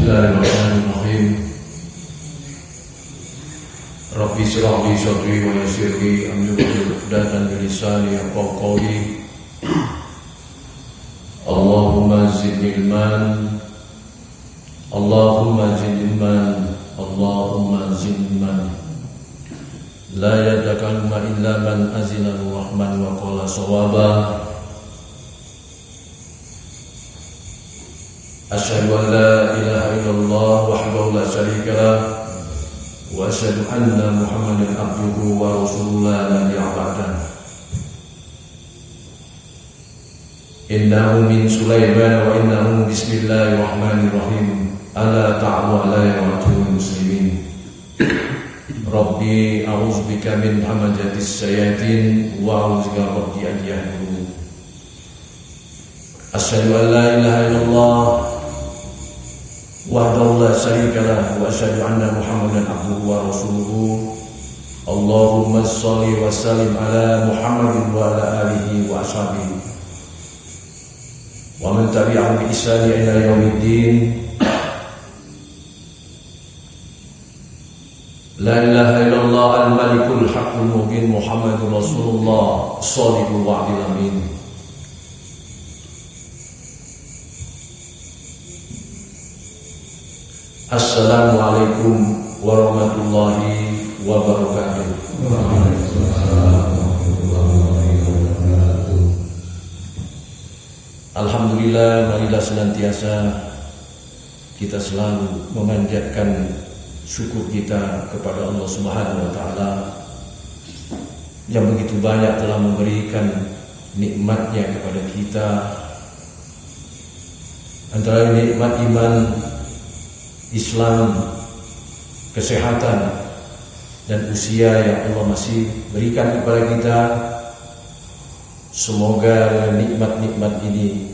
Bismillahirrahmanirrahim. Rabbi shrah li sadri wa yassir li amri wahlul 'uqdatam min lisani yafqahu qawli. Allahumma zidni ilman, Allahumma zidni ilman, Allahumma zidni ilman. La yatakalma illa man azina ar-rahman wa qala sawaba. Asyhadu an la ilaha illallah wahdahu la syarika lah wa asyhadu anna Muhammadan abduhu wa rasuluhu la nabiyya ba'dahu. Innahu min Sulaiman wa innahu bismillahirrahmanirrahim. Ala ta'alu alayya wa atubu muslimin. Rabbi a'udzubika min hamazatis syayatin wa a'udzubika rabbi an yahdurun. Asyhadu an la ilaha illallah wahdahu la syarika lah wa asyhadu anna Muhammadan abduhu wa rasuluhu. Allahumma shalli wa sallim ala Muhammadin wa ala alihi wa ashabihi wa man tabi'ahum bi ihsan ila yaumiddin. La ilaha illallah al-malikul haqqul mubin Muhammadur Rasulullah shadiqul wa'dil amin. Assalamualaikum warahmatullahi wabarakatuh. Alhamdulillah, marilah senantiasa kita selalu memanjatkan syukur kita kepada Allah Subhanahu wa taala yang begitu banyak telah memberikan nikmatnya kepada kita. Antara nikmat iman, Islam, kesehatan, dan usia yang Allah masih berikan kepada kita. Semoga nikmat-nikmat ini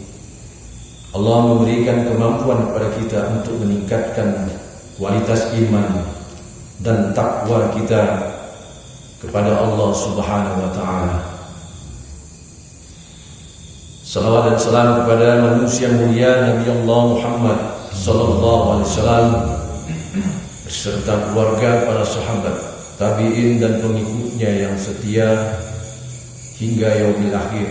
Allah memberikan kemampuan kepada kita untuk meningkatkan kualitas iman dan takwa kita kepada Allah Subhanahu wa taala. Salawat dan salam kepada manusia mulia Nabi Allah Muhammad sallallahu alaihi wasallam beserta keluarga, para sahabat, tabi'in dan pengikutnya yang setia hingga yaumil akhir.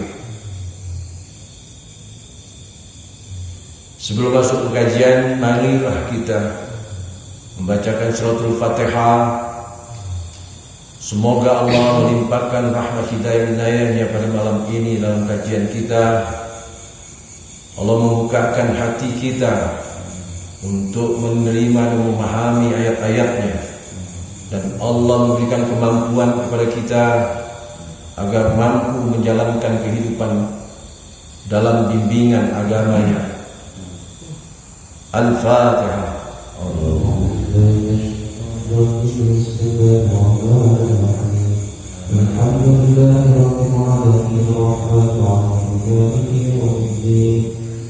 Sebelum masuk ke kajian, marilah kita membacakan suratul Fatihah. Semoga Allah melimpahkan rahmat hidayah inayahnya pada malam ini dalam kajian kita. Allah membukakan hati kita untuk menerima dan memahami ayat-ayatnya, dan Allah memberikan kemampuan kepada kita agar mampu menjalankan kehidupan dalam bimbingan agamanya. Al-Fatihah.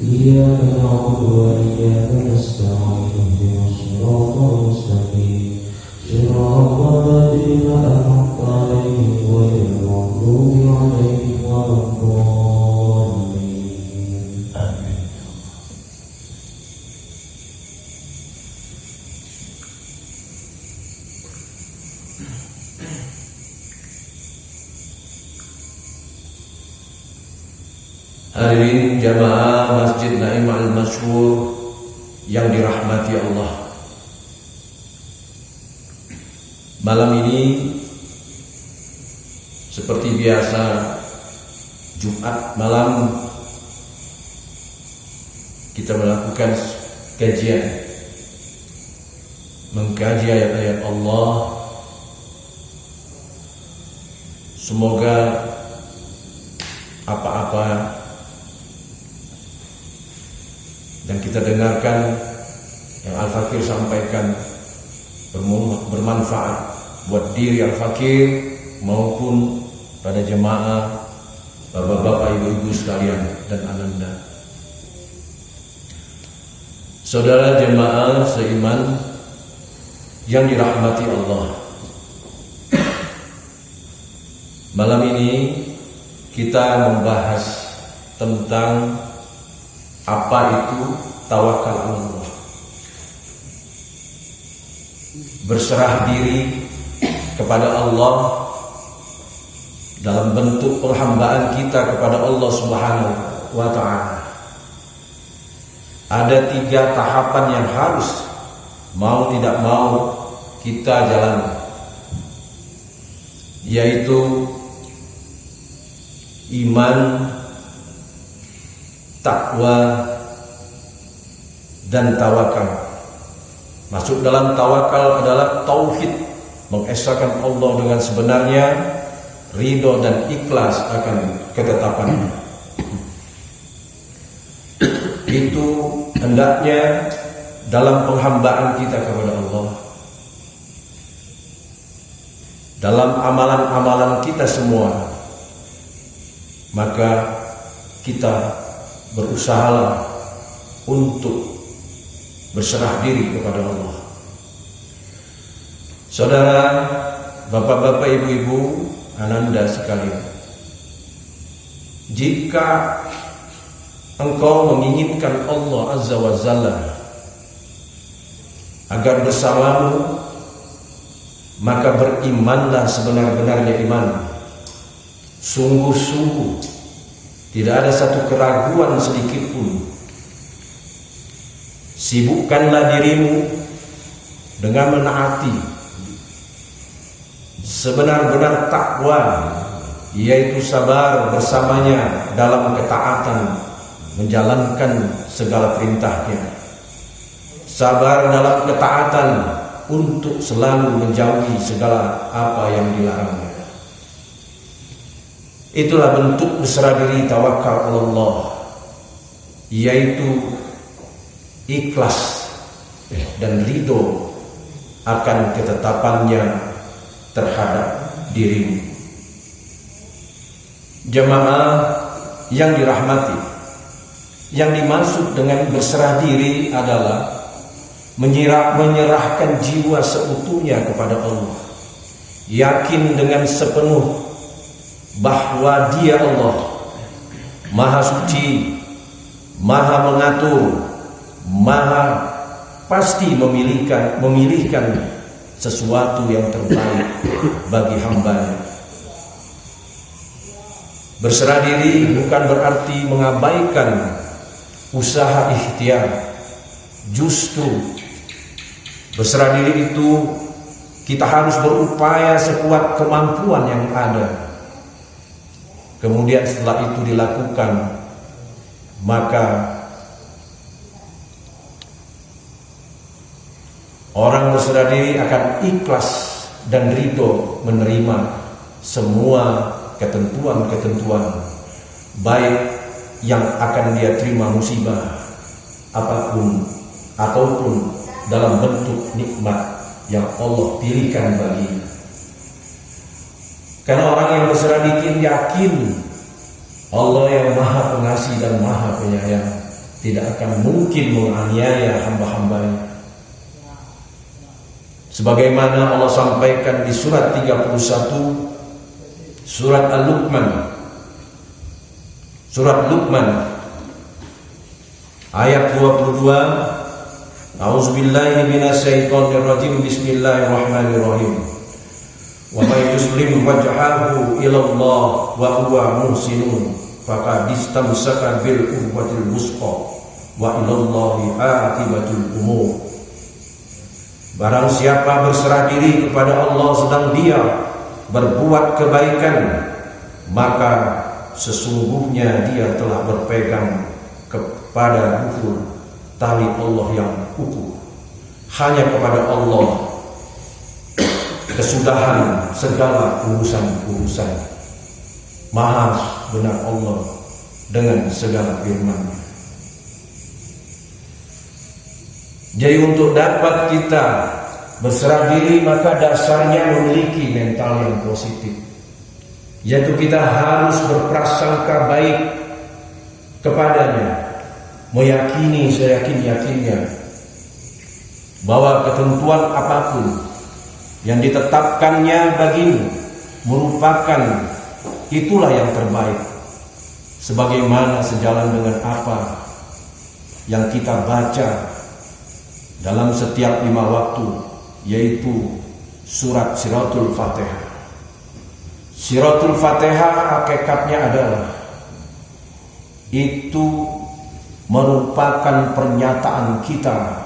إياك نعبد وإياك نستعين اهدنا الصراط المستقيم صراط الذين أنعمت عليهم غير المغضوب عليهم ولا الضالين آمين. Hadirin jamaah Masjid Naim Al-Masyhur yang dirahmati Allah. Malam ini seperti biasa Jumat malam kita melakukan kajian, mengkaji ayat-ayat Allah. Semoga apa-apa yang kita dengarkan, yang Al-Fakir sampaikan, bermanfaat buat diri Al-Fakir maupun pada jemaah, bapak-bapak, ibu-ibu sekalian, dan ananda. Saudara jemaah seiman yang dirahmati Allah, malam ini kita membahas tentang apa itu tawakal Allah. berserah diri kepada Allah dalam bentuk penghambaan kita kepada Allah Subhanahu wa ta'ala. Ada 3 tahapan yang harus mau tidak mau kita jalani, yaitu iman, takwa, dan tawakal. Masuk dalam tawakal adalah tauhid, mengesahkan Allah dengan sebenarnya, ridho dan ikhlas akan ketetapannya. Itu hendaknya dalam penghambaan kita kepada Allah, dalam amalan-amalan kita semua. Maka kita berusahalah untuk berserah diri kepada Allah. Saudara, bapak-bapak, ibu-ibu, ananda sekalian, jika engkau menginginkan Allah Azza wa Jalla agar bersamamu, maka berimanlah sebenar-benarnya iman. Sungguh-sungguh tidak ada satu keraguan sedikit pun. Sibukkanlah dirimu dengan menaati sebenar-benar takwa, yaitu sabar bersamanya dalam ketaatan, menjalankan segala perintahnya. Sabar dalam ketaatan untuk selalu menjauhi segala apa yang dilarangnya. Itulah bentuk berserah diri tawakal Allah, yaitu ikhlas dan ridho akan ketetapannya terhadap dirimu. Jemaah yang dirahmati, yang dimaksud dengan berserah diri adalah menyerahkan jiwa seutuhnya kepada Allah, yakin dengan sepenuh bahwa Dia Allah Maha Suci, Maha Mengatur, Maha pasti memilihkan sesuatu yang terbaik bagi hamba-Nya. Berserah diri bukan berarti mengabaikan usaha ikhtiar. Justru berserah diri itu kita harus berupaya sekuat kemampuan yang ada. Kemudian setelah itu dilakukan, maka orang berserah diri akan ikhlas dan ridho menerima semua ketentuan-ketentuan, baik yang akan dia terima musibah apapun ataupun dalam bentuk nikmat yang Allah pilihkan baginya. Karena orang yang berserah diri yakin Allah yang Maha Pengasih dan Maha Penyayang tidak akan mungkin menganiaya hamba-hambanya. Sebagaimana Allah sampaikan di surat 31, surat Al-Luqman, surat Luqman ayat 22. A'udzubillahi minasyaitonirrajim. Bismillahirrahmanirrahim. Wa may yuslim wajhahu ila Allah wa huwa muhsinun faqad istamsaka bil urwatil wusqa wa ila Allahi aqibatul umur. Barang siapa berserah diri kepada Allah sedang dia berbuat kebaikan, maka sesungguhnya dia telah berpegang kepada bukur tali Allah yang utuh. Hanya kepada Allah kesudahan segala urusan-urusan. Maha benar Allah dengan segala firman-Nya. Jadi untuk dapat kita berserah diri, maka dasarnya memiliki mental yang positif, yaitu kita harus berprasangka baik kepadanya, meyakini seyakin-yakinnya bahwa ketentuan apapun yang ditetapkannya bagimu merupakan itulah yang terbaik, sebagaimana sejalan dengan apa yang kita baca dalam setiap 5 waktu yaitu surat Suratul Fatihah. Suratul Fatihah hakikatnya adalah itu merupakan pernyataan kita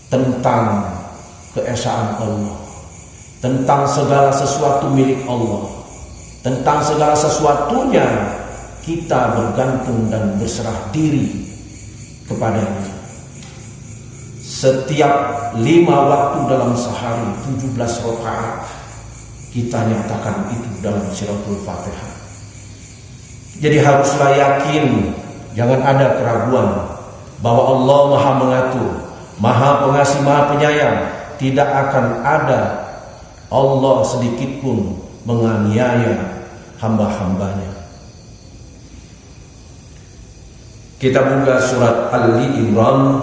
tentang keesaan Allah, tentang segala sesuatu milik Allah, tentang segala sesuatunya kita bergantung dan berserah diri kepadanya. Setiap 5 waktu dalam sehari 17 rakaat kita nyatakan itu dalam Suratul Fatihah. Jadi haruslah yakin, jangan ada keraguan bahwa Allah Maha mengatur, Maha pengasih, Maha penyayang. Tidak akan ada Allah sedikit pun menganiaya hamba-hambanya. Kita buka surat Ali Imran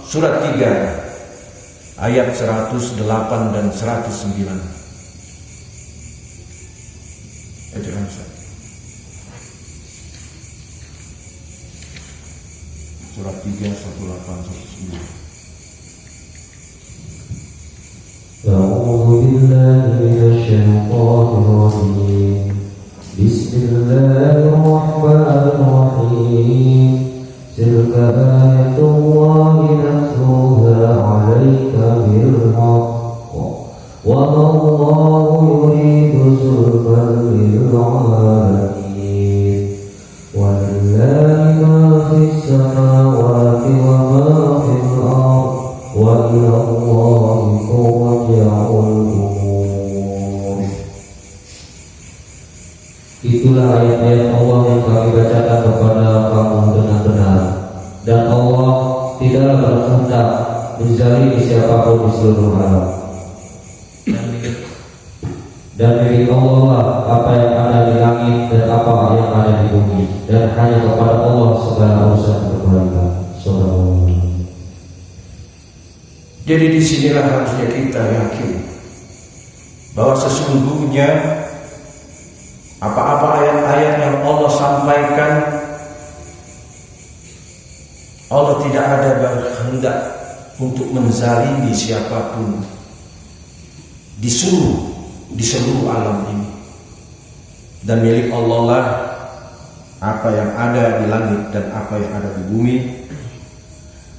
surat 3 ayat 108 dan 109. Itu kan surat 3 108 109. أعوذ بالله من الشيطان الرجيم بسم الله الرحمن الرحيم تلك آية الله نتلوها عليك بالحق وما الله يريد ظلما للعالمين ولله ما في السماوات وما في الأرض وإلى الله ترجع الأمور. Itulah ayat-ayat Allah yang kami bacakan kepada kamu dengan benar, dan Allah tidaklah berkehendak menzalimi siapapun di seluruh alam. Dan milik Allah lah apa yang ada di langit dan apa yang ada di bumi, dan hanya kepada Allah segala urusan berkembalikan. Jadi disinilah harusnya kita yakin bahwa sesungguhnya apa-apa ayat-ayat yang Allah sampaikan, Allah tidak ada berkehendak untuk menzalimi siapapun di seluruh alam ini. Dan milik Allah lah apa yang ada di langit dan apa yang ada di bumi,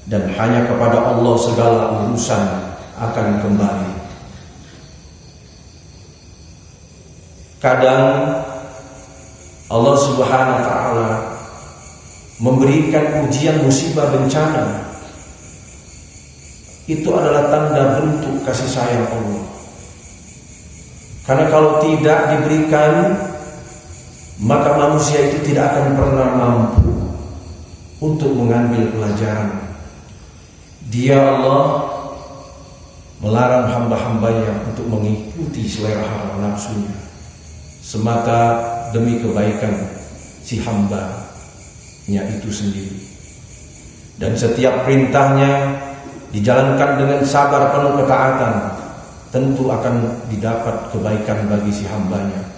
dan hanya kepada Allah segala urusan akan kembali. Kadang Allah Subhanahu wa ta'ala memberikan ujian, musibah, bencana. Itu adalah tanda bentuk kasih sayang Allah. Karena kalau tidak diberikan, maka manusia itu tidak akan pernah mampu untuk mengambil pelajaran. Dia Allah melarang hamba-hambanya untuk mengikuti selera hawa nafsunya semata demi kebaikan si hambanya itu sendiri. Dan setiap perintahnya dijalankan dengan sabar penuh ketaatan, tentu akan didapat kebaikan bagi si hambanya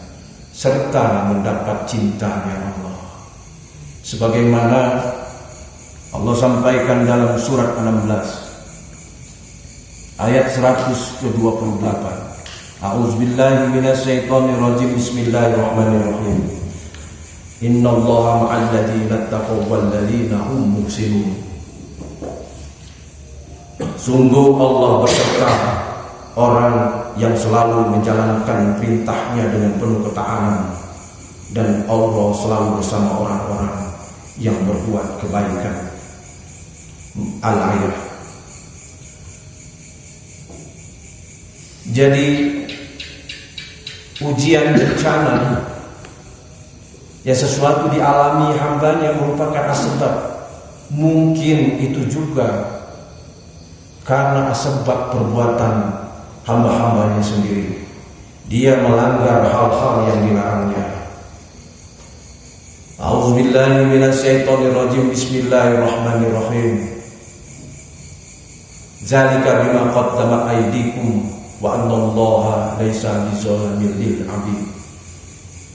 serta mendapat cintanya Allah. Sebagaimana Allah sampaikan dalam surat 16 ayat 128. A'udzubillahi minasyaitonirrajim. Bismillahirrahmanirrahim. Innallaha ma'al ladzina taqaw wal ladzina hum muhsinun. Sungguh Allah beserta orang yang selalu menjalankan perintahnya dengan penuh ketaatan, dan Allah selalu bersama orang-orang yang berbuat kebaikan. Al-Ayah. Jadi ujian bencana ya sesuatu dialami hambanya merupakan asbab. Mungkin itu juga karena asbab perbuatan hamba-hambanya sendiri. Dia melanggar hal-hal yang dilarangnya. A'udzubillahi minasyaitonirrajim. Bismillahirrahmanirrahim. Zalika bima qaddamat aydikum wa annallaha laisa bizalamil lil 'abid.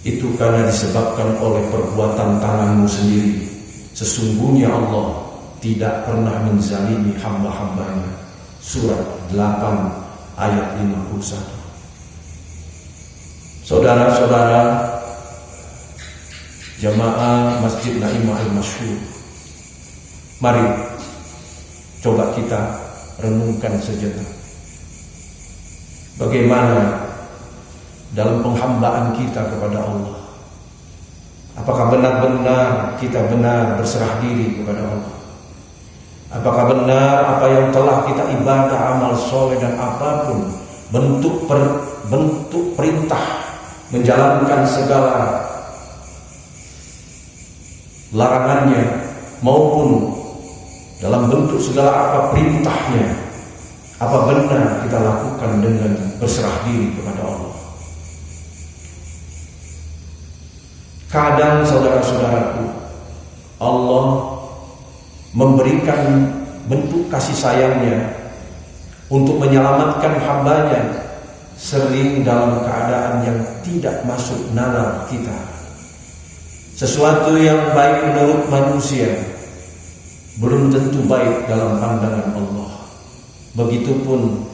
Itu karena disebabkan oleh perbuatan tanganmu sendiri. Sesungguhnya Allah tidak pernah menzalimi hamba-hambanya. Surat 8 ayat 51. Saudara-saudara jamaah Masjid Naimah Al-Masyhur, mari coba kita renungkan sejenak bagaimana dalam penghambaan kita kepada Allah. Apakah benar-benar kita benar berserah diri kepada Allah? Apakah benar apa yang telah kita ibadah, amal soleh dan apapun bentuk perintah menjalankan segala larangannya maupun dalam bentuk segala apa perintahnya, apa benar kita lakukan dengan berserah diri kepada Allah? Kadang saudara-saudaraku, Allah memberikan bentuk kasih sayangnya untuk menyelamatkan hambanya sering dalam keadaan yang tidak masuk nalar kita. Sesuatu yang baik menurut manusia belum tentu baik dalam pandangan Allah. Begitupun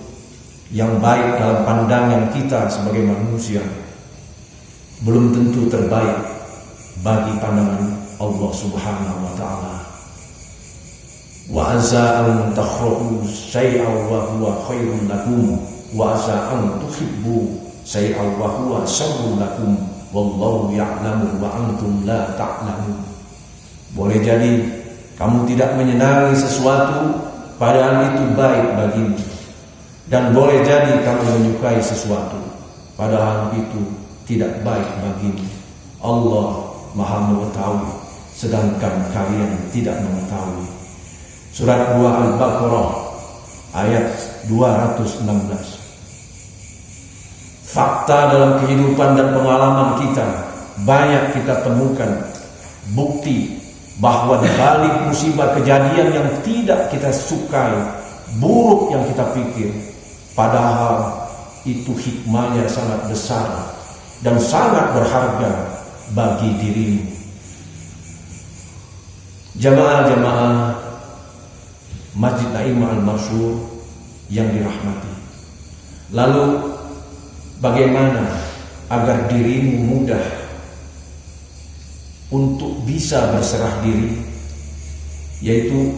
yang baik dalam pandangan kita sebagai manusia belum tentu terbaik bagi pandangan Allah Subhanahu wa taala. Wa asa an takhruju syai'an wa huwa khairun lakum wa asa an tuhibbu syai'an wa huwa syarrun lakum wallahu ya'lamu wa antum la ta'lamun. Boleh jadi kamu tidak menyenangi sesuatu padahal itu baik bagimu, dan boleh jadi kamu menyukai sesuatu padahal itu tidak baik bagimu. Allah Maha mengetahui sedangkan kalian tidak mengetahui. Surat 2 Al-Baqarah ayat 216. Fakta dalam kehidupan dan pengalaman kita banyak kita temukan bukti bahwa di balik musibah kejadian yang tidak kita sukai, buruk yang kita pikir, padahal itu hikmahnya sangat besar dan sangat berharga bagi dirimu. Jamaah-jamaah Masjid Naimah Al-Masyhur yang dirahmati, lalu bagaimana agar dirimu mudah untuk bisa berserah diri? Yaitu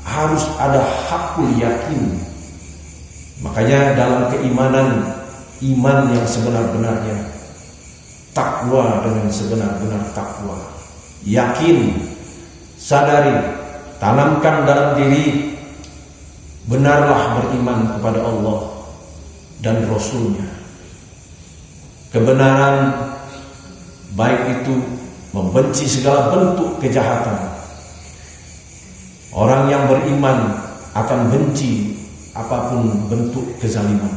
harus ada hakul yakin. Makanya dalam keimanan, iman yang sebenar-benarnya, takwa dengan sebenar-benar takwa, yakin, sadari, tanamkan dalam diri, benarlah beriman kepada Allah dan Rasulnya. Kebenaran baik itu membenci segala bentuk kejahatan. Orang yang beriman akan benci apapun bentuk kezaliman.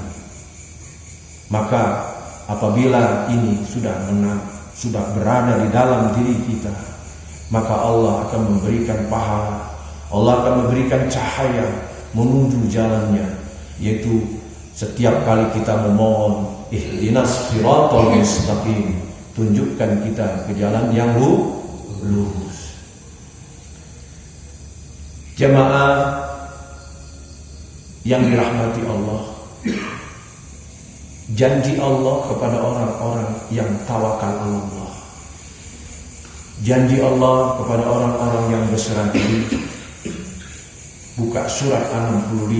Maka apabila ini sudah berada di dalam diri kita, maka Allah akan memberikan pahala, Allah akan memberikan cahaya menuju jalannya, yaitu setiap kali kita memohon ihdinas siratal mustaqim, tunjukkan kita ke jalan yang lurus. Jamaah yang dirahmati Allah, janji Allah kepada orang-orang yang tawakal Allah, janji Allah kepada orang-orang yang berserah diri. Buka surat 65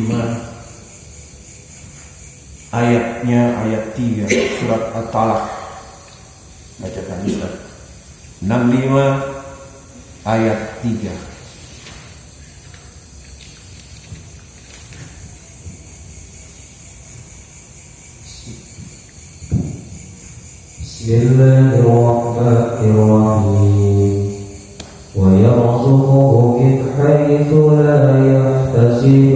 ayatnya, ayat 3 surat At-Talaq. Bacakan Ustaz. 65 ayat 3. Bismillahirrahmanirrahim. Wa yarzuquhu min haitsu la yahtasib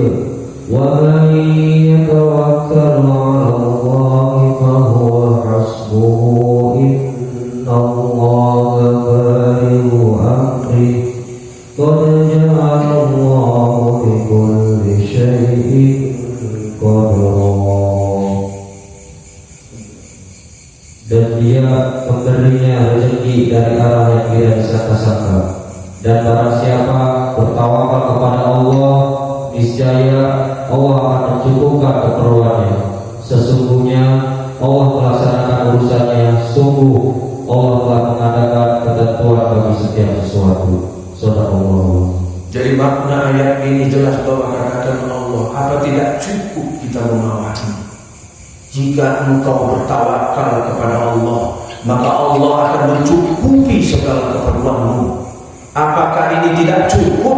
wa man yatawakkal 'ala Allahi fa huwa hasbuhu innallaha balighu amrihi qad ja'ala Allahu li kulli syai'in qadra. Dan Dia memberinya rezeki dari arah yang tidak disangka-sangka. Dan barang siapa bertawakal kepada Allah, niscaya Allah akan mencukupkan keperluannya. Sesungguhnya Allah melaksanakan urusannya. Sungguh Allah telah mengadakan ketentuan bagi setiap sesuatu. Sadaqallah. Jadi makna ayat ini jelas bahwa katakan Allah, apa tidak cukup kita memahami? Jika engkau bertawakal kepada Allah, maka Allah akan mencukupi segala keperluanmu. Apakah ini tidak cukup?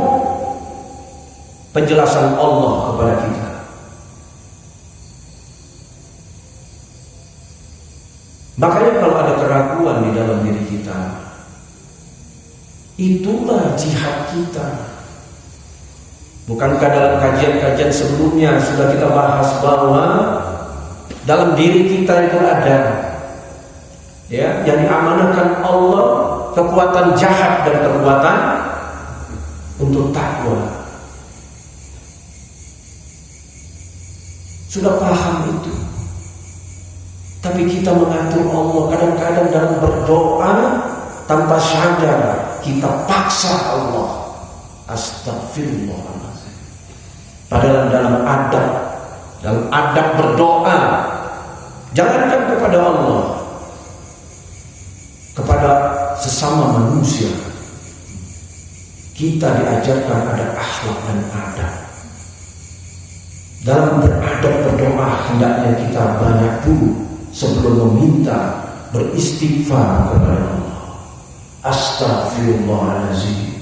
Penjelasan Allah kepada kita. Makanya kalau ada keraguan di dalam diri kita, itulah jihad kita. Bukankah dalam kajian-kajian sebelumnya sudah kita bahas bahwa dalam diri kita itu ada yang diamanahkan Allah, kekuatan jahat dan kekuatan untuk takwa. Sudah paham itu. Tapi kita mengatur Allah kadang-kadang dalam berdoa tanpa sadar kita paksa Allah. Astagfirullahaladzim. Padahal dalam adab berdoa, jangankan kepada Allah, kepada sesama manusia kita diajarkan ada akhlak dan adab. Dalam beradab berdoa hendaknya kita banyak dulu sebelum meminta, beristighfar kepada Allah. Astagfirullahaladzim.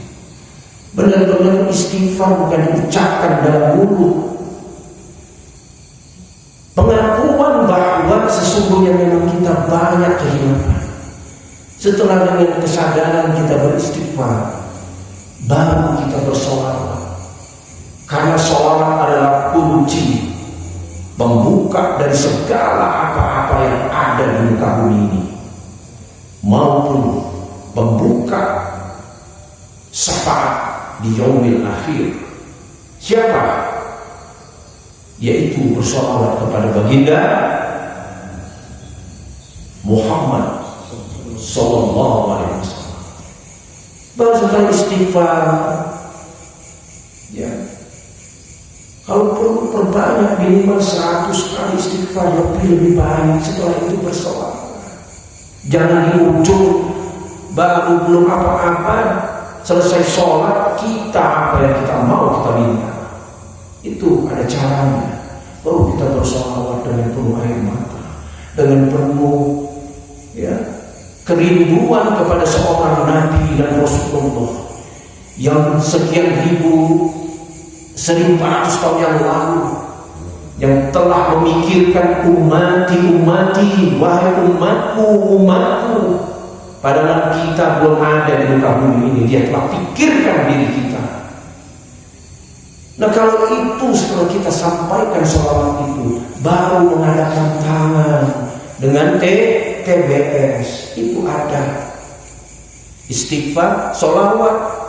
Benar-benar istighfar bukan diucapkan dalam mulut. Pengakuan bahwa sesungguhnya memang kita banyak kehilangan. Setelah dengan kesadaran kita beristighfar, baru kita bersolawat. Karena solawat adalah kunci pembuka dari segala apa-apa yang ada di muka bumi ini, maupun pembuka syafaat di yaumil akhir. Siapa? Yaitu bersolawat kepada baginda Muhammad sallallahu alaihi wasallam. Baru setelah istighfar, ya, kalau perlu perbanyak minimal 100 kali istighfar, lebih baik. Setelah itu bersolawat. Jangan di ujung baru belum apa-apa, selesai sholat kita apa yang kita mau kita minta. Itu ada caranya. Baru kita bersolawat dengan penuh air mata, dengan penuh kerinduan kepada seorang Nabi dan Rasulullah yang sekian ribu 1400 tahun yang lalu, yang telah memikirkan ummati, wahai umatku. Padahal kita belum ada di muka bumi ini, dia telah pikirkan diri kita. Nah kalau itu setelah kita sampaikan sholawat itu, baru mengadakan tangan dengan TBS, itu ada istighfar, sholawat,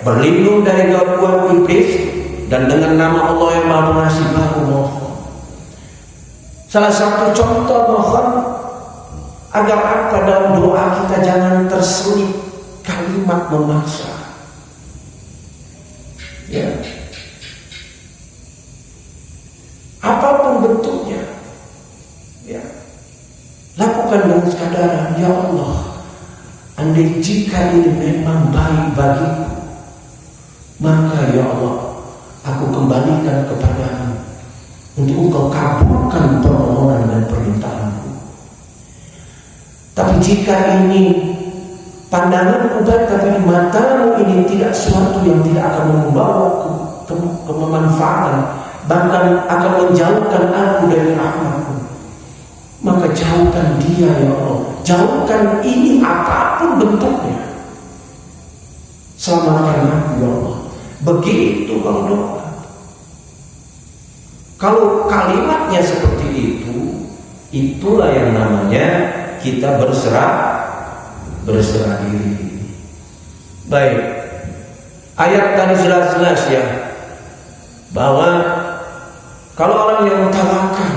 berlindung dari gangguan iblis, dan dengan nama Allah yang Maha Pengasih baru mohon. Salah satu contoh mohon agar apa dalam doa kita jangan terselip kalimat memaksa. Apapun bentuknya, lakukan dengan kesadaran. Ya Allah, andai jika ini memang baik bagiku, maka ya Allah, aku kembalikan kepadamu untuk Engkau kabulkan permohonan dan permintaanku. Tapi jika ini pandanganku baik, tapi di matamu ini tidak suatu yang tidak akan membawa kemanfaatan, bahkan akan menjauhkan aku dari rahmatmu, maka jauhkan dia ya Allah. Jauhkan ini apapun bentuknya, selamatkan aku ya Allah. Begitu kalau doa. Kalau kalimatnya seperti itu, itulah yang namanya kita berserah diri. Baik, ayat tadi jelas-jelas bahwa kalau orang yang tawakal,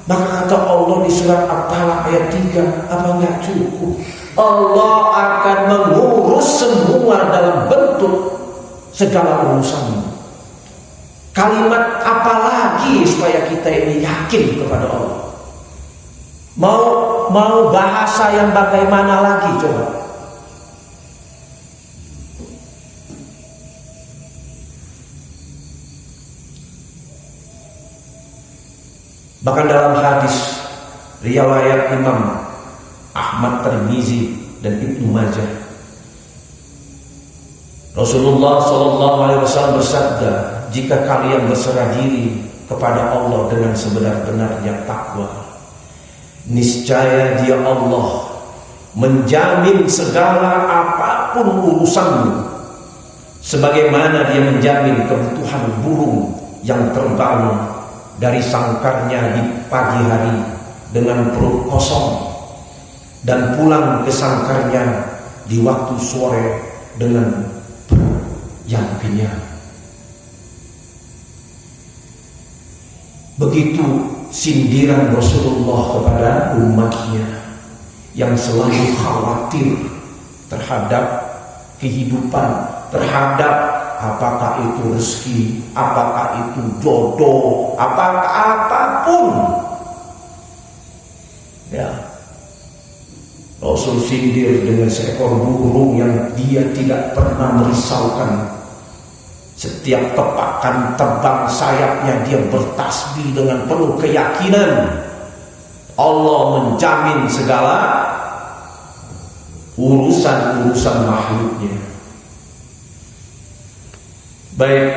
maka kata Allah di surat At-Talaq ayat 3, apa enggak cukup? Allah akan mengurus semua dalam bentuk segala urusanmu. Kalimat apalagi lagi supaya kita ini yakin kepada Allah? Mau bahasa yang bagaimana lagi coba? Bahkan dalam hadis riwayat Imam Ahmad, Tirmizi dan Ibnu Majah, Rasulullah SAW bersabda, jika kalian berserah diri kepada Allah dengan sebenar-benarnya takwa, niscaya Dia Allah menjamin segala apapun urusanmu, sebagaimana Dia menjamin kebutuhan burung yang terbang dari sangkarnya di pagi hari dengan perut kosong dan pulang ke sangkarnya di waktu sore dengan perut yang kenyang. Begitu sindiran Rasulullah kepada umatnya yang selalu khawatir terhadap kehidupan, terhadap apakah itu rezeki, apakah itu jodoh, apakah apapun. Ya, Rasul sindir dengan seekor burung yang dia tidak pernah merisaukan. Setiap tepakan terbang sayapnya dia bertasbih dengan penuh keyakinan Allah menjamin segala urusan-urusan makhluknya. Baik,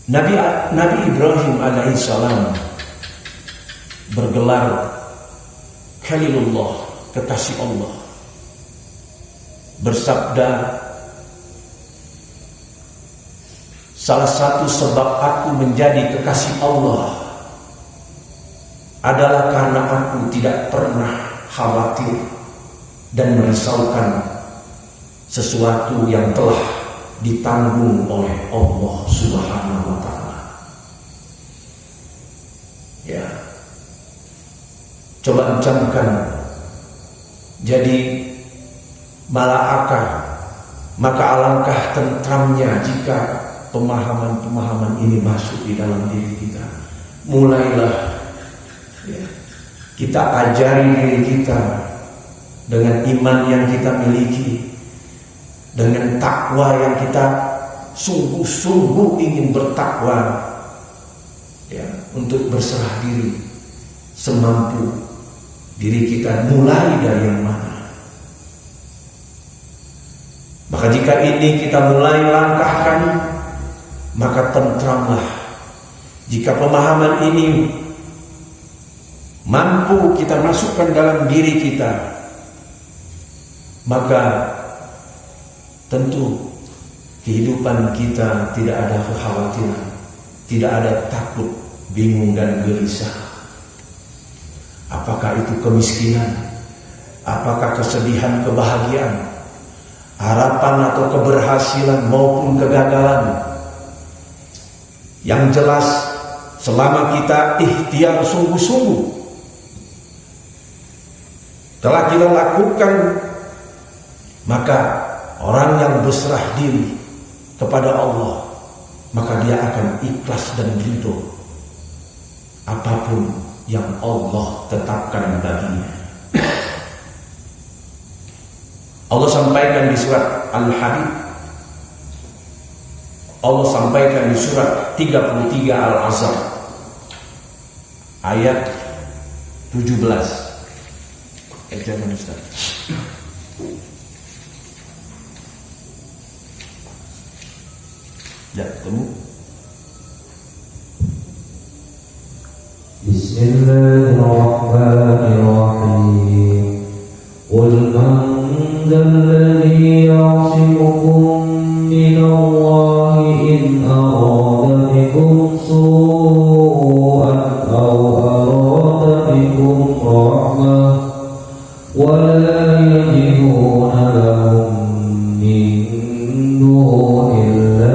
Nabi Ibrahim alaihissalam bergelar Khalilullah, kekasih Allah, bersabda, salah satu sebab aku menjadi kekasih Allah adalah karena aku tidak pernah khawatir dan merisaukan sesuatu yang telah ditanggung oleh Allah Subhanahu wa Ta'ala. Ya, coba camkan jadi malaakah, maka alangkah tentramnya jika pemahaman-pemahaman ini masuk di dalam diri kita. Mulailah ya, kita ajari diri kita dengan iman yang kita miliki, dengan takwa yang kita sungguh-sungguh ingin bertakwa, ya, untuk berserah diri semampu diri kita, mulai dari yang mana. Maka jika ini kita mulai langkahkan, maka tentramlah. Jika pemahaman ini mampu kita masukkan dalam diri kita, maka tentu kehidupan kita tidak ada kekhawatiran, tidak ada takut, bingung dan gelisah. Apakah itu kemiskinan, apakah kesedihan, kebahagiaan, harapan atau keberhasilan maupun kegagalan. Yang jelas, selama kita ikhtiar sungguh-sungguh telah kita lakukan, maka orang yang berserah diri kepada Allah, maka dia akan ikhlas dan ridho apapun yang Allah tetapkan baginya. Allah sampaikan di surat Al-Hadid, Allah sampaikan di surat 33 Al-Azhar ayat 17. Jangan Ustaz. Ya, temu. Bismillahirrahmanirrahim. Qul man dzalladzi ya'simukum minallahi in arada bikum su'an aw arada bikum rahmah wa la yajiduna lahum min dunillah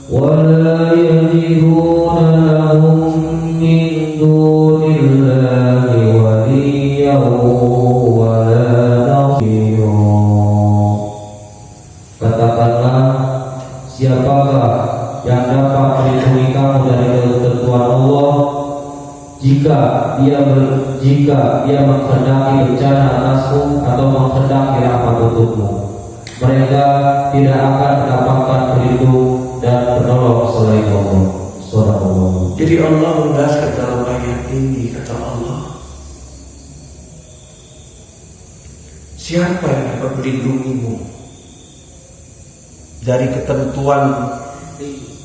wa la yajiduna lahum min dunillahi waliyyan wa la nasira. Katakanlah, jika dia menghendaki bencana atasmu atau menghendaki rahmat untukmu. Mereka tidak akan mendapatkan pelindung dan penolong selain Allah. Subhanallah. Jadi Allah menegaskan dalam ayat ini, kata Allah, siapa yang dapat melindungimu dari ketentuan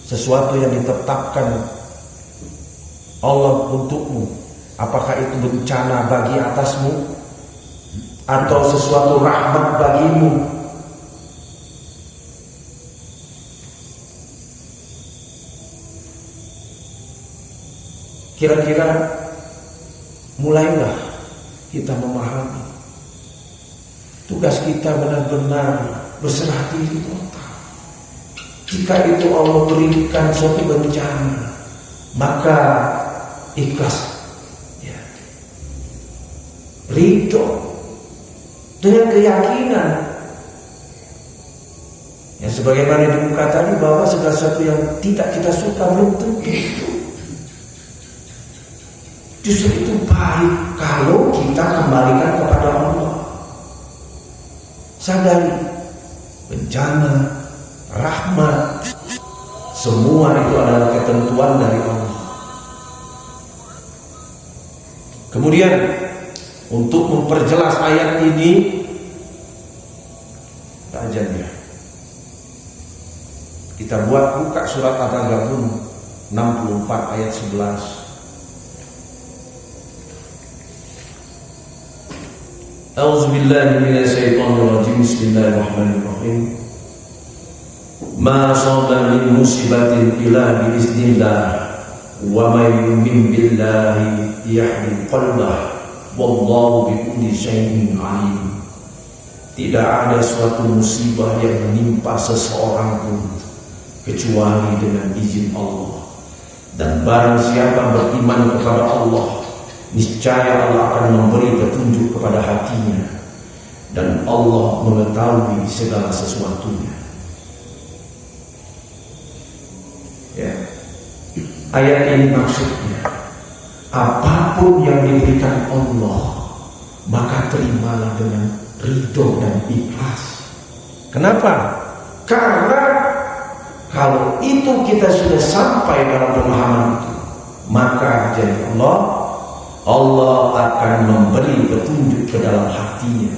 sesuatu yang ditetapkan Allah untukmu? Apakah itu bencana bagi atasmu atau sesuatu rahmat bagimu? Kira-kira mulailah kita memahami tugas kita benar-benar berserah diri total. Jika itu Allah berikan suatu bencana, maka ikhlas, ya, ridho dengan keyakinan, ya, sebagaimana di muka tadi, bahwa segala sesuatu yang tidak kita suka belum tentu itu. Justru itu baik kalau kita kembalikan kepada Allah. Sadari bencana, rahmat, semua itu adalah ketentuan dari Allah. Kemudian untuk memperjelas ayat ini, bacanya kita buka surat At-Taghabun 64 ayat 11. A'udzubillahi minasyaitonirrajim. Bismillahirrahmanirrahim. Ma asaba min musibatin illa biiznillah wa may yu'min billahi yahdi qalbah wallahu bikulli syai'in alim. Tidak ada suatu musibah yang menimpa seseorang pun kecuali dengan izin Allah. Dan barang siapa beriman kepada Allah, niscaya Allah akan memberi petunjuk kepada hatinya, dan Allah mengetahui segala sesuatunya. Ya. Ayat ini maksudnya, apapun yang diberikan Allah, maka terimalah dengan ridho dan ikhlas. Kenapa? Karena kalau itu kita sudah sampai dalam pemahaman itu, maka jadi Allah akan memberi petunjuk ke dalam hatinya.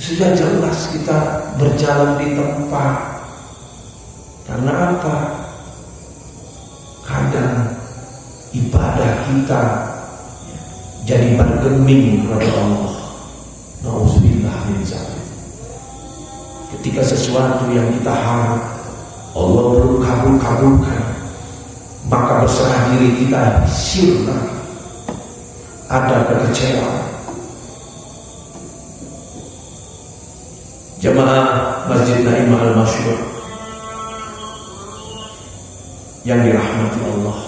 Sudah jelas kita berjalan di tempat. Karena apa? Kadang ibadah kita jadi bergeming kepada Allah. Nauzubillah min dzalik. Ketika sesuatu yang kita harap Allah belum kabulkan, maka berserah diri kita sirna, ada kekecewaan. Jamaah Masjid Naim Al-Masyhur yang dirahmati Allah,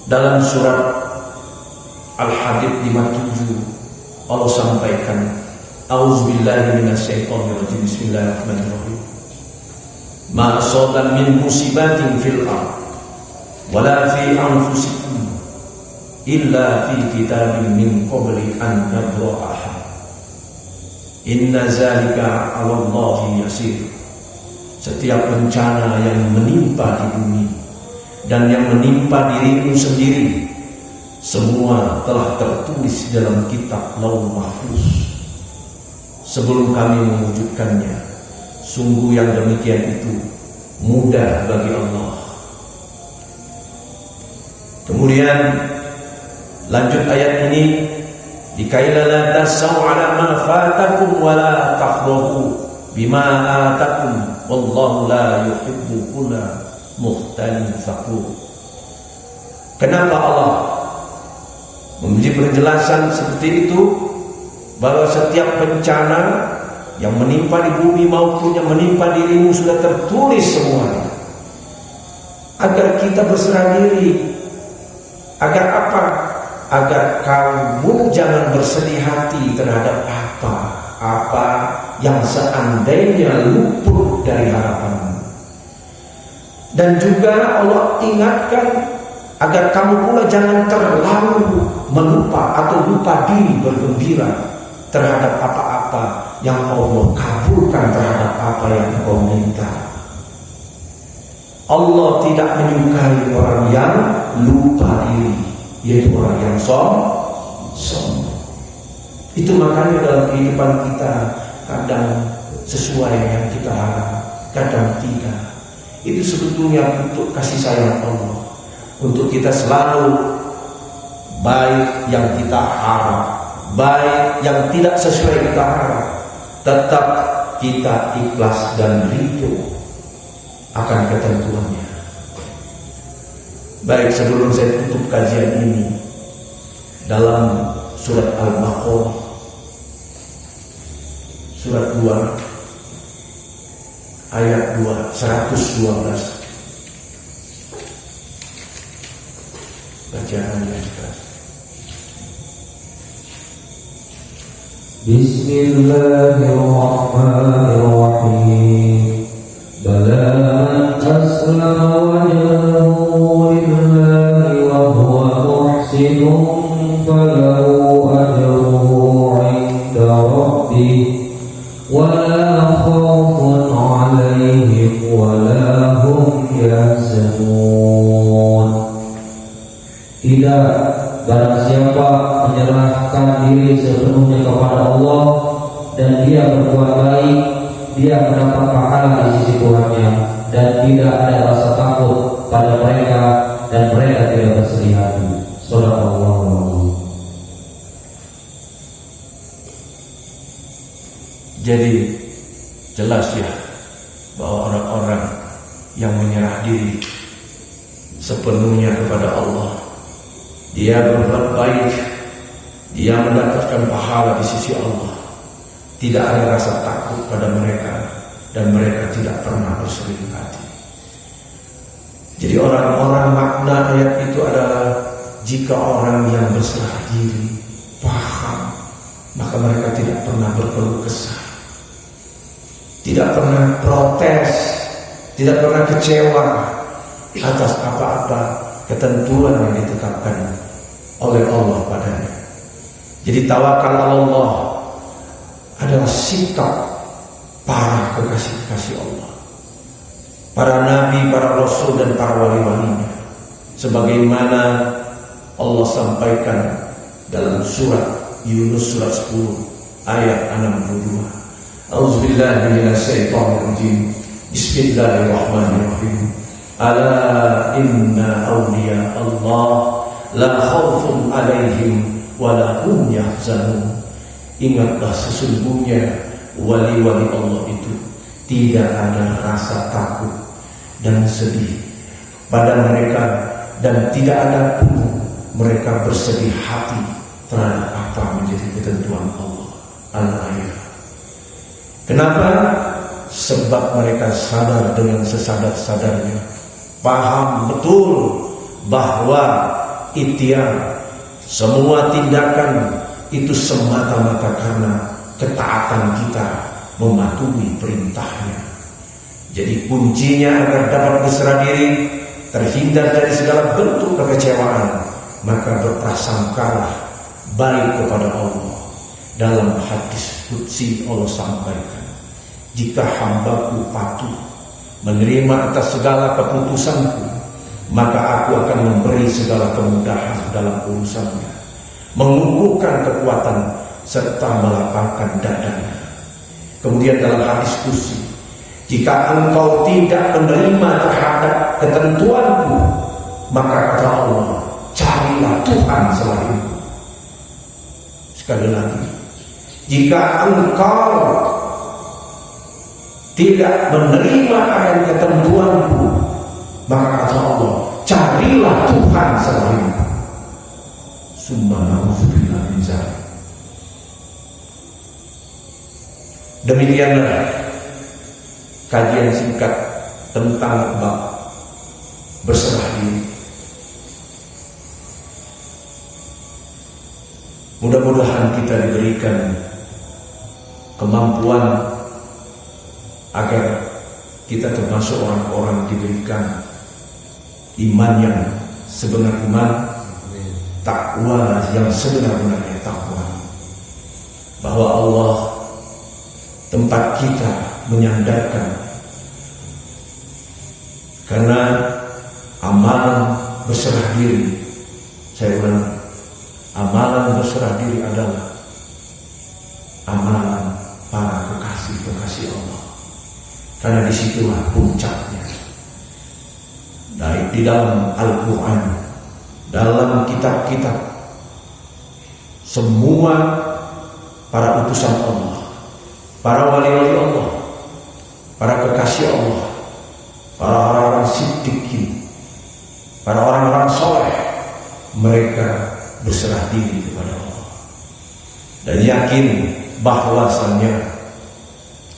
dalam surat Al-Hadid 57 Allah sampaikan, A'udzubillahi minasyaitonirrajim. Bismillahirrahmanirrahim. Ma asaba min musibatin fil ardh wala fi anfusikum illa fi kitabin min qabli an nabra'aha inna zalika 'ala Allahi yasir. Setiap bencana yang menimpa di bumi dan yang menimpa dirimu sendiri, semua telah tertulis dalam kitab Lauh Mahfuz sebelum kami mewujudkannya. Sungguh yang demikian itu mudah bagi Allah. Kemudian lanjut ayat ini, dikaila la tasau ala ma fatakum wa la tafrahu bima atakum wallahu la yuhibbu kulla mukhtalin fakhur. Kenapa Allah memberi penjelasan seperti itu, bahwa setiap bencana yang menimpa di bumi maupun yang menimpa dirimu sudah tertulis semuanya, agar kita berserah diri. Agar apa? Agar kamu jangan bersedih hati terhadap apa yang seandainya luput dari harapanmu. Dan juga Allah ingatkan agar kamu pula jangan terlalu melupa atau lupa diri bergembira terhadap apa-apa yang Allah kabulkan terhadap apa yang kau minta. Allah tidak menyukai orang yang lupa diri, yaitu orang yang sombong. Itu makanya dalam kehidupan kita kadang sesuai yang kita harap, kadang tidak. Itu sebetulnya bentuk kasih sayang Allah untuk kita selalu baik yang kita harap, baik yang tidak sesuai kita harap, tetap kita ikhlas dan ridho akan ketentuannya. Baik, sebelum saya tutup kajian ini, dalam surat Al-Baqarah surat 2 ayat 112 bacaannya. Bismillahirrahmanirrahim. Bala man aslama wajhahu lillahi wa huwa muhsinun falahu ajruhu 'inda rabbih wa la khawfun 'alaihim wa la hum yahzanun. Tidak, barang siapa menyerahkan diri sepenuhnya kepada Allah dan dia berbuat baik, dia mendapat pahala di sisi Tuhannya, dan tidak ada rasa takut pada mereka, dan mereka tidak bersedih hati. Subhanallah. Jadi jelas ya bahwa orang-orang yang menyerah diri sepenuhnya kepada Allah, dia berbuat baik, dia mendapatkan pahala di sisi Allah. Tidak ada rasa takut pada mereka, dan mereka tidak pernah bersedih hati. Jadi orang-orang, makna ayat itu adalah jika orang yang berserah diri paham, maka mereka tidak pernah berkeluh kesah, tidak pernah protes, tidak pernah kecewa atas apa-apa ketentuan yang ditetapkan oleh Allah padanya. Jadi tawakal Allah adalah sikap para kekasih-kekasih Allah, para nabi, para rasul, dan para wali-walinya, sebagaimana Allah sampaikan dalam surat Yunus surat 10 ayat 62. A'udzubillahi minasyaitonirrajim. Bismillahirrahmanirrahim. Ala inna awliya Allah la khawfun alaihim wa la hum yahzanun. Ingatlah, sesungguhnya wali-wali Allah itu tidak ada rasa takut dan sedih pada mereka, dan tidak ada pun mereka bersedih hati terhadap apa menjadi ketentuan Allah. Al-Ayat. Kenapa? Sebab mereka sadar dengan sesadar-sadarnya, paham betul bahwa ikhtiar, semua tindakan itu semata-mata karena ketaatan kita mematuhi perintahnya. Jadi kuncinya agar dapat berserah diri, terhindar dari segala bentuk kekecewaan, maka berprasangkalah baik kepada Allah. Dalam hadis qudsi Allah sampaikan, jika hambaku patuh menerima atas segala keputusanku, maka aku akan memberi segala kemudahan dalam urusannya, mengukuhkan kekuatan serta melapangkan dadanya. Kemudian dalam hadis qudsi, jika engkau tidak menerima terhadap ketentuanku, maka kata Allah, carilah Tuhan selainku. Sekali lagi, jika engkau tidak menerima akan ketentuanku, maka kata Allah, carilah Tuhan selainku. Summa na'udzubillah min dzalik. Demikianlah kajian singkat tentang bab berserah diri. Mudah-mudahan kita diberikan kemampuan agar kita termasuk orang-orang diberikan iman yang sebenar iman, takwa yang sebenar-benarnya takwa, bahwa Allah tempat kita menyandarkan, karena amalan berserah diri, saya ulang, amalan berserah diri adalah amalan para kekasih-kekasih Allah, karena disitulah puncaknya. Baik di dalam Al-Quran, dalam kitab-kitab, semua para utusan Allah, para wali-wali Allah, para kekasih Allah, para orang-orang siddiqin, para orang-orang soleh, mereka berserah diri kepada Allah dan yakin bahwasannya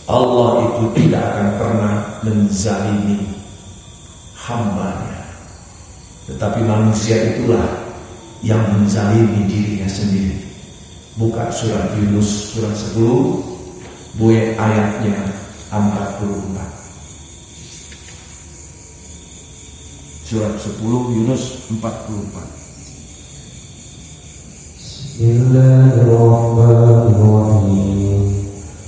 Allah itu tidak akan pernah menzalimi hambanya, tetapi manusia itulah yang menzalimi dirinya sendiri. Buka surat Yunus surat 10 ayatnya 44. Surat 10 Yunus 44. Bismillahirrahmanirrahim.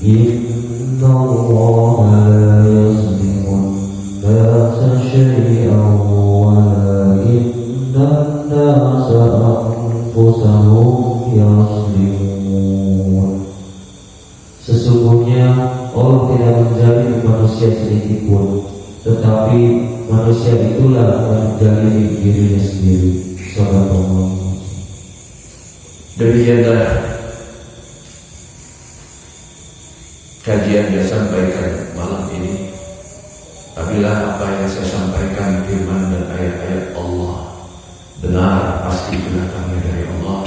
Inna Allah la yazlimun nasa syai'an walakinna nasa anfusahum yazlimun. Sesungguhnya Allah tidak menjalimi manusia sedikit pun, tetapi manusia itulah yang menjalimi dirinya sendiri. Subhanallah. Demikianlah kajian yang saya sampaikan malam ini. Apabila apa yang saya sampaikan firman dan ayat-ayat Allah benar, pasti datangnya dari Allah.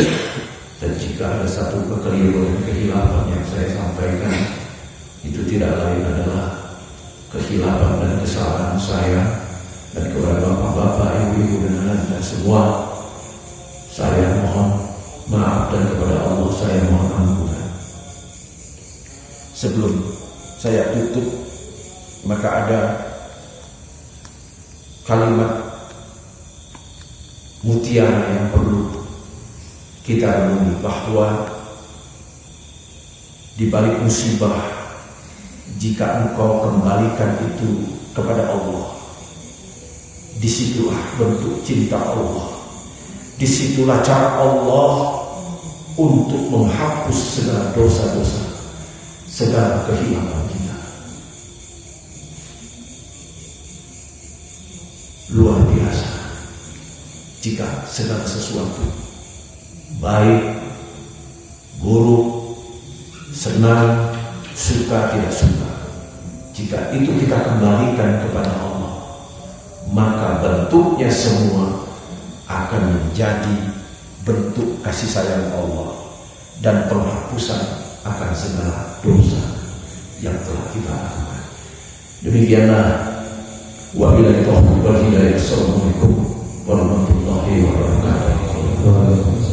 Dan jika ada satu kekeliruan, kehilapan yang saya sampaikan, itu tidak lain adalah kehilapan dan kesalahan saya. Dan kepada bapak-bapak, ibu-ibu dan anak-anak semua, saya mohon maaf, dan kepada Allah saya mohon ampunan. Sebelum saya tutup, maka ada kalimat mutiara yang perlu kita renungi, bahwa di balik musibah, jika engkau kembalikan itu kepada Allah, disitulah bentuk cinta Allah, disitulah cara Allah untuk menghapus segala dosa-dosa, segala kehilapan kita. Luar biasa jika segala sesuatu, baik, buruk, senang, suka, tidak suka, jika itu kita kembalikan kepada Allah, maka bentuknya semua akan menjadi bentuk kasih sayang Allah dan penghapusan akan segala dosa yang telah kita lakukan. Demikianlah, wabillahi taufiq wal hidayah. Assalamualaikum warahmatullahi wabarakatuh.